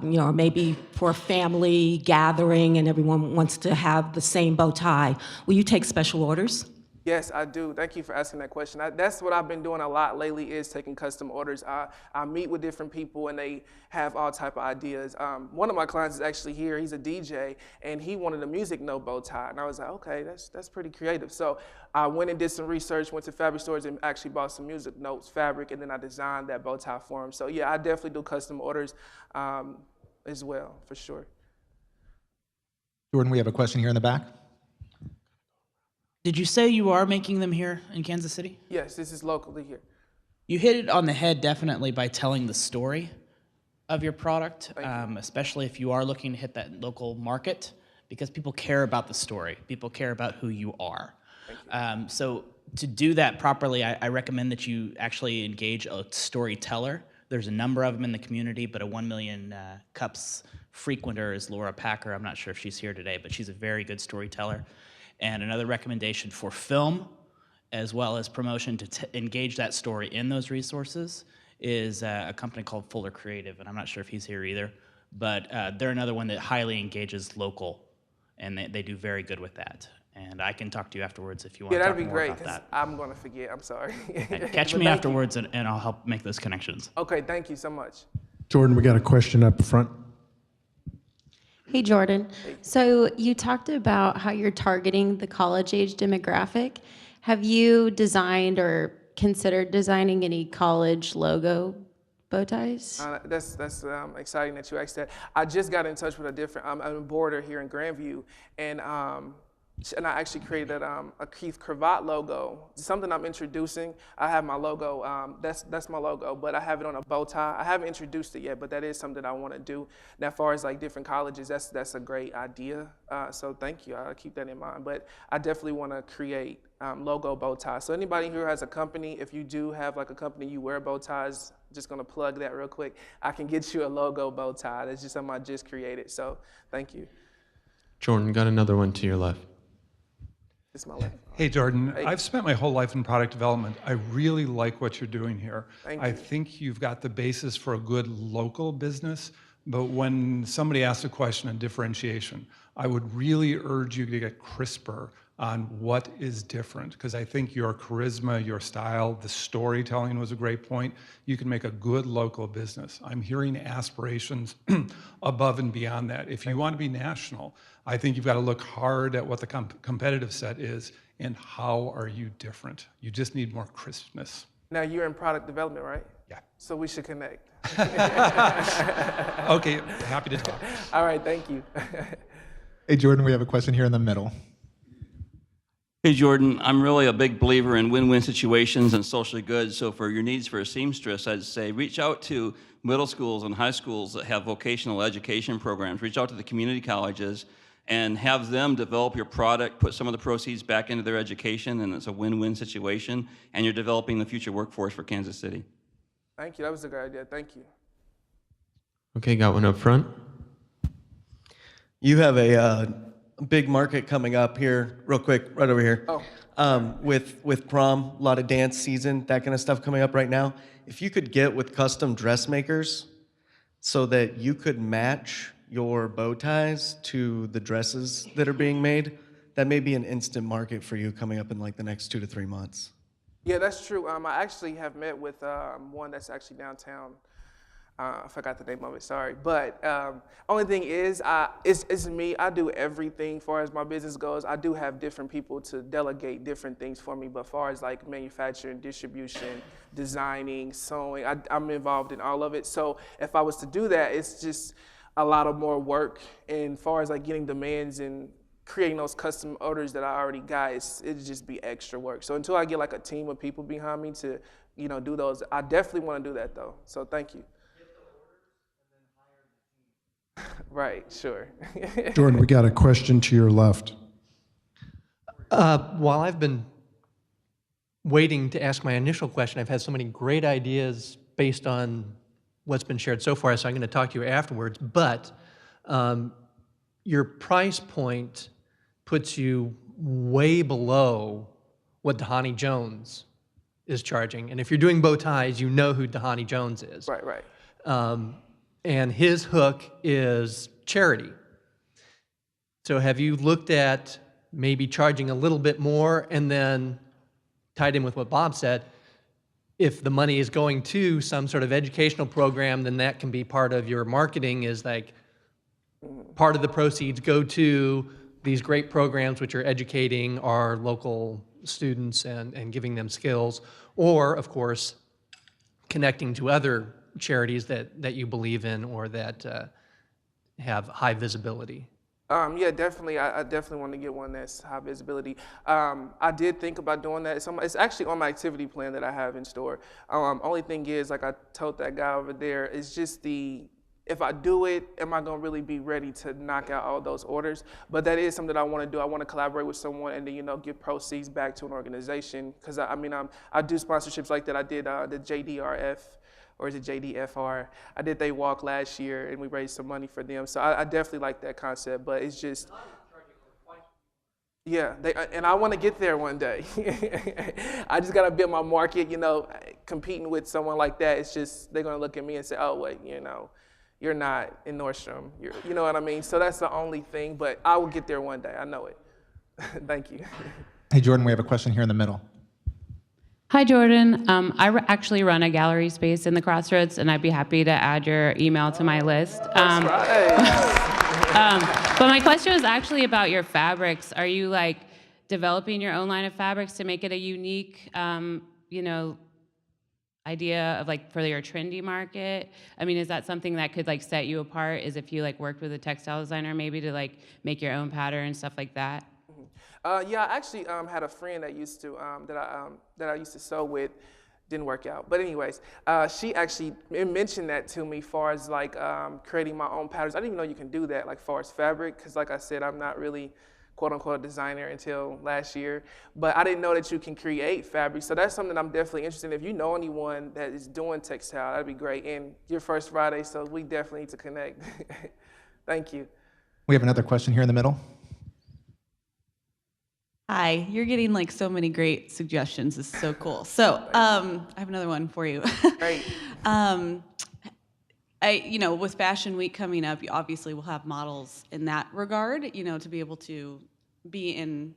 Maybe for a family gathering and everyone wants to have the same bow tie. Will you take special orders? Yes, I do. Thank you for asking that question. That's what I've been doing a lot lately, is taking custom orders. I meet with different people and they have all type of ideas. One of my clients is actually here. He's a DJ and he wanted a music note bow tie. And I was like, okay, that's pretty creative. So I went and did some research, went to fabric stores and actually bought some music notes fabric, and then I designed that bow tie for him. So yeah, I definitely do custom orders as well, for sure. Jordan, we have a question here in the back. Did you say you are making them here in Kansas City? Yes, this is locally here. You hit it on the head definitely by telling the story of your product, especially if you are looking to hit that local market, because people care about the story. People care about who you are. So to do that properly, I recommend that you actually engage a storyteller. There's a number of them in the community, but a 1 million cups frequenter is Laura Packer. I'm not sure if she's here today, but she's a very good storyteller. And another recommendation for film, as well as promotion to engage that story in those resources, is a company called Fuller Creative, and I'm not sure if he's here either, but they're another one that highly engages local, and they do very good with that. And I can talk to you afterwards if you want to talk more about that. Yeah, that'd be great, because I'm going to forget. I'm sorry. Catch me afterwards, and I'll help make those connections. Okay, thank you so much. Jordan, we got a question up front. Hey, Jordan. So you talked about how you're targeting the college-age demographic. Have you designed or considered designing any college logo bow ties? That's exciting that you asked that. I just got in touch with I'm a boarder here in Grandview, and I actually created a Keefe Cravat logo, something I'm introducing. I have my logo, that's my logo, but I have it on a bow tie. I haven't introduced it yet, but that is something I want to do. And as far as like different colleges, that's a great idea. So thank you, I'll keep that in mind. But I definitely want to create logo bow ties. So anybody here has a company, if you do have like a company you wear bow ties, just gonna plug that real quick, I can get you a logo bow tie. That's just something I just created, so thank you. Jordan, got another one to your left. Hey, Jordan. Hey. I've spent my whole life in product development. I really like what you're doing here. Thank I you. think you've got the basis for a good local business, but when somebody asks a question on differentiation, I would really urge you to get crisper on what is different, because I think your charisma, your style, the storytelling was a great point. You can make a good local business. I'm hearing aspirations above and beyond that. If you want to be national, I think you've got to look hard at what the competitive set is and how are you different. You just need more crispness. Now you're in product development, right? Yeah. So we should connect. Okay, happy to talk. All right, thank you. Hey, Jordan, we have a question here in the middle. Hey, Jordan, I'm really a big believer in win-win situations and social good. So for your needs for a seamstress, I'd say reach out to middle schools and high schools that have vocational education programs. Reach out to the community colleges and have them develop your product, put some of the proceeds back into their education, and it's a win-win situation, and you're developing the future workforce for Kansas City. Thank you. That was a great idea. Thank you. Okay, got one up front. You have a big market coming up here, real quick, right over here. With prom, a lot of dance season, that kind of stuff coming up right now. If you could get with custom dressmakers so that you could match your bow ties to the dresses that are being made, that may be an instant market for you coming up in like the next 2 to 3 months. Yeah, that's true. I actually have met with one that's actually downtown. I forgot the name of it, sorry. But only thing is, it's me. I do everything as far as my business goes. I do have different people to delegate different things for me, but as far as like manufacturing, distribution, designing, sewing, I'm involved in all of it. So if I was to do that, it's just a lot of more work. And as far as like getting demands and creating those custom orders that I already got, it'd just be extra work. So until I get like a team of people behind me to, do those, I definitely want to do that though. So thank you. Right, sure. Jordan, we got a question to your left. While I've been waiting to ask my initial question, I've had so many great ideas based on what's been shared so far, so I'm going to talk to you afterwards. But your price point puts you way below what Dhani Jones is charging. And if you're doing bow ties, you know who Dhani Jones is. Right, right. And his hook is charity. So have you looked at maybe charging a little bit more, and then tied in with what Bob said, if the money is going to some sort of educational program, then that can be part of your marketing, is like part of the proceeds go to these great programs which are educating our local students and giving them skills, or of course, connecting to other charities that you believe in or that have high visibility. Yeah, definitely. I definitely want to get one that's high visibility. I did think about doing that. It's actually on my activity plan that I have in store. Only thing is, like I told that guy over there, it's just if I do it, am I going to really be ready to knock out all those orders? But that is something that I want to do. I want to collaborate with someone and then, give proceeds back to an organization. Because I do sponsorships like that. I did the JDRF, or is it JDFR? I did They Walk last year, and we raised some money for them. So I definitely like that concept, but it's just, yeah, and I want to get there one day. I just got to build my market, competing with someone like that. It's just, they're going to look at me and say, oh, wait, you're not in Nordstrom. You know what I mean? So that's the only thing, but I will get there one day. I know it. Thank you. Hey, Jordan, we have a question here in the middle. Hi, Jordan. I actually run a gallery space in the Crossroads, and I'd be happy to add your email to my list. That's right. But my question was actually about your fabrics. Are you developing your own line of fabrics to make it a unique, idea of for your trendy market? I mean, is that something that could set you apart? Is if you worked with a textile designer maybe to make your own pattern and stuff like that? Yeah, I actually had a friend that used to that I used to sew with. Didn't work out, but anyways, she actually mentioned that to me, far as creating my own patterns. I didn't even know you can do that, far as fabric, because like I said, I'm not really quote unquote a designer until last year. But I didn't know that you can create fabric, so that's something I'm definitely interested in. If you know anyone that is doing textile, that'd be great. And your first Friday, so we definitely need to connect. Thank you. We have another question here in the middle. Hi, you're getting so many great suggestions. This is so cool. So I have another one for you. Great. With Fashion Week coming up, you obviously will have models in that regard, to be able to be in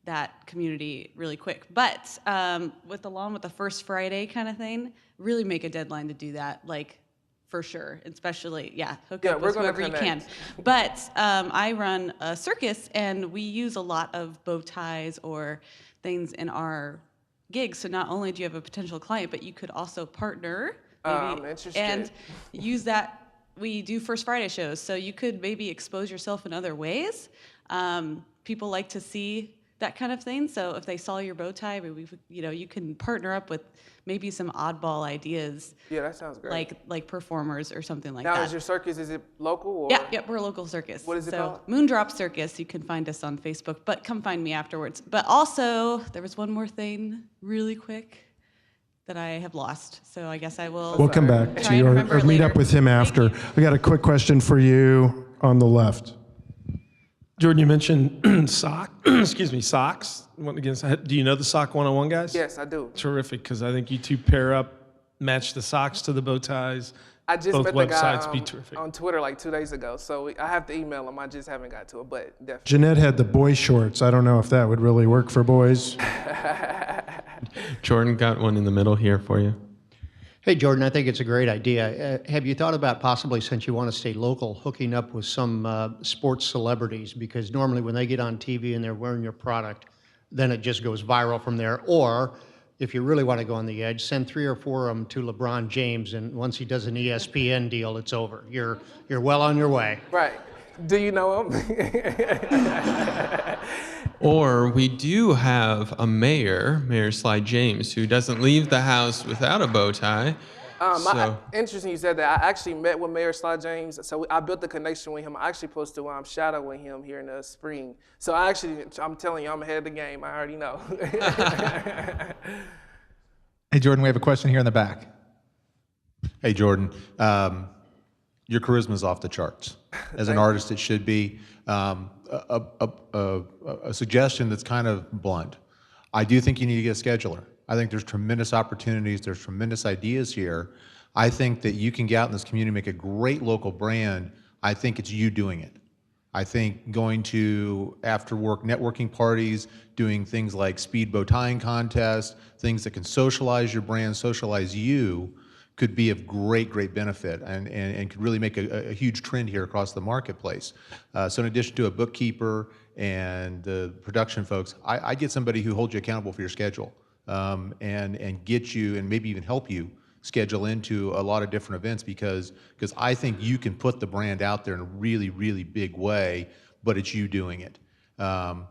that community really quick. But along with the first Friday kind of thing, really make a deadline to do that, for sure, especially, hook up with whoever you can. But I run a circus, and we use a lot of bow ties or things in our gigs. So not only do you have a potential client, but you could also partner and use that. We do First Friday shows, so you could maybe expose yourself in other ways. People like to see that kind of thing. So if they saw your bow tie, maybe you can partner up with maybe some oddball ideas. Yeah, that sounds great. Like performers or something like Now, that. is your circus, is it local? Or? Yeah, we're a local circus. What is it called? Moondrop Circus. You can find us on Facebook, but come find me afterwards. But also, there was one more thing, really quick, that I have lost. So I guess I will. We'll come back to you or meet up with him after. We got a quick question for you on the left. Jordan, you mentioned socks. Do you know the Sock 101 guys? Yes, I do. Terrific, because I think you two pair up, match the socks to the bow ties. I just Both met the websites guy be terrific. on Twitter like 2 days ago, so I have to email him. I just haven't got to it, but definitely. Jeanette had the boy shorts. I don't know if that would really work for boys. Jordan got one in the middle here for you. Hey, Jordan, I think it's a great idea. Have you thought about possibly, since you want to stay local, hooking up with some sports celebrities? Because normally when they get on TV and they're wearing your product, then it just goes viral from there. Or if you really want to go on the edge, send 3 or 4 of them to LeBron James, and once he does an ESPN deal, it's over. You're well on your way. Right. Do you know him? Or we do have a Mayor Sly James, who doesn't leave the house without a bow tie. Interesting you said that. I actually met with Mayor Sly James, so I built a connection with him. I actually supposed to shadowing him here in the spring. So I'm telling you, I'm ahead of the game. I already know. Hey, Jordan, we have a question here in the back. Hey, Jordan. Your charisma's off the charts. As an artist, it should be. A suggestion that's kind of blunt. I do think you need to get a scheduler. I think there's tremendous opportunities. There's tremendous ideas here. I think that you can get out in this community, make a great local brand. I think it's you doing it. I think going to after-work networking parties, doing things like speed bow tying contests, things that can socialize your brand, socialize you, could be of great benefit and could really make a huge trend here across the marketplace. So in addition to a bookkeeper and the production folks, I get somebody who holds you accountable for your schedule and get you and maybe even help you schedule into a lot of different events because I think you can put the brand out there in a really big way, but it's you doing it. And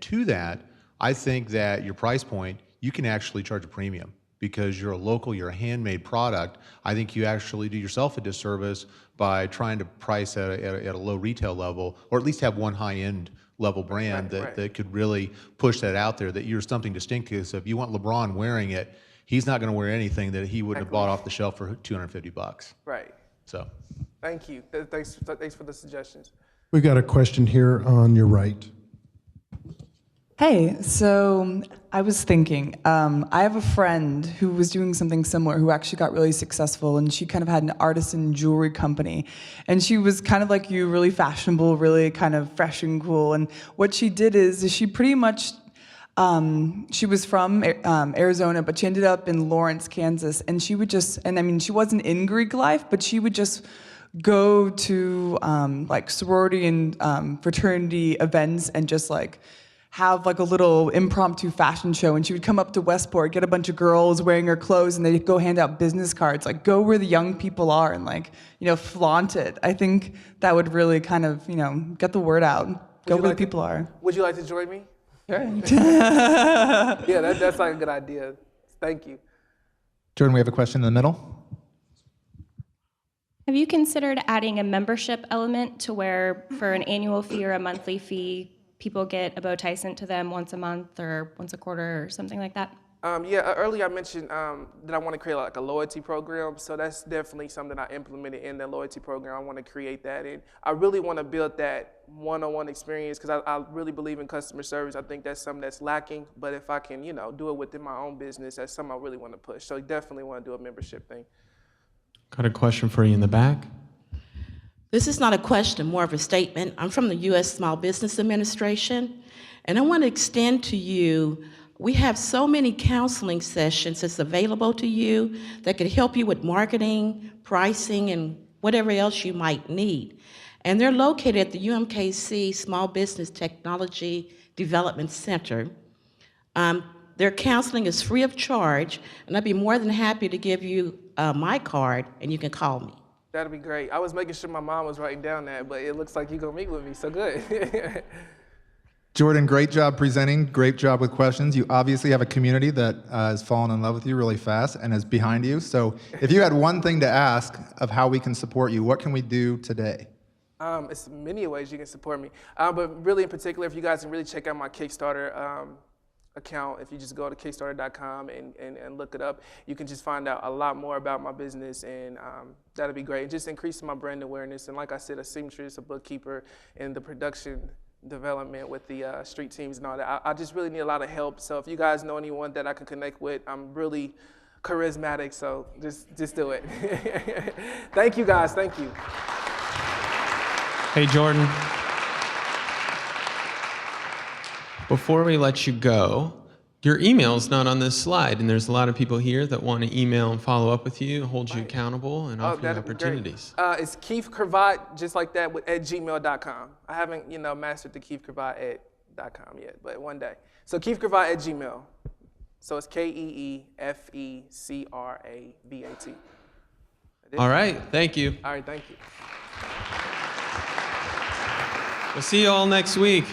to that, I think that your price point, you can actually charge a premium. Because you're a local, you're a handmade product, I think you actually do yourself a disservice by trying to price at a low retail level, or at least have one high-end level brand that could really push that out there, that you're something distinctive. So if you want LeBron wearing it, he's not going to wear anything that he wouldn't have bought off the shelf for $250. Right. So. Thank you. Thanks for the suggestions. We've got a question here on your right. Hey, so I was thinking, I have a friend who was doing something similar who actually got really successful, and she kind of had an artisan jewelry company. And she was kind of like you, really fashionable, really kind of fresh and cool. And what she did is she pretty much, she was from Arizona, but she ended up in Lawrence, Kansas. And she would just, and I mean, she wasn't in Greek life, but she would just go to like sorority and fraternity events and just like, have like a little impromptu fashion show, and she would come up to Westport, get a bunch of girls wearing her clothes, and they'd go hand out business cards, like go where the young people are and like, flaunt it. I think that would really kind of, get the word out. Go where the people are. Would you like to join me? Sure. Yeah, that's like a good idea. Thank you. Jordan, we have a question in the middle. Have you considered adding a membership element to where for an annual fee or a monthly fee, people get a bow tie sent to them once a month or once a quarter or something like that? Yeah, earlier I mentioned that I want to create like a loyalty program. So that's definitely something I implemented in the loyalty program. I want to create that. And I really want to build that one-on-one experience because I really believe in customer service. I think that's something that's lacking. But if I can, do it within my own business, that's something I really want to push. So definitely want to do a membership thing. Got a question for you in the back. This is not a question, more of a statement. I'm from the U.S. Small Business Administration, and I want to extend to you, we have so many counseling sessions that's available to you that could help you with marketing, pricing, and whatever else you might need. And they're located at the UMKC Small Business Technology Development Center. Their counseling is free of charge, and I'd be more than happy to give you my card, and you can call me. That'd be great. I was making sure my mom was writing down that, but it looks like you're going to meet with me, so good. Jordan, great job presenting. Great job with questions. You obviously have a community that has fallen in love with you really fast and is behind you. So if you had one thing to ask of how we can support you, what can we do today? It's many ways you can support me. But really in particular, if you guys can really check out my Kickstarter account, if you just go to Kickstarter.com and look it up, you can just find out a lot more about my business, and that'll be great. It just increases my brand awareness. And like I said, a seamstress, a bookkeeper, and the production development with the street teams and all that. I just really need a lot of help. So if you guys know anyone that I can connect with, I'm really charismatic, so just do it. Thank you guys, thank you. Hey, Jordan. Before we let you go, your email's not on this slide, and there's a lot of people here that want to email and follow up with you, hold you accountable, and offer you opportunities. It's Keefe Cravat, just like that, at gmail.com. I haven't, mastered the Keefe Cravat at.com yet, but one day. So Keefe Cravat at Gmail. So it's KeeFeCravat. All right, thank you. All right, thank you. We'll see you all next week.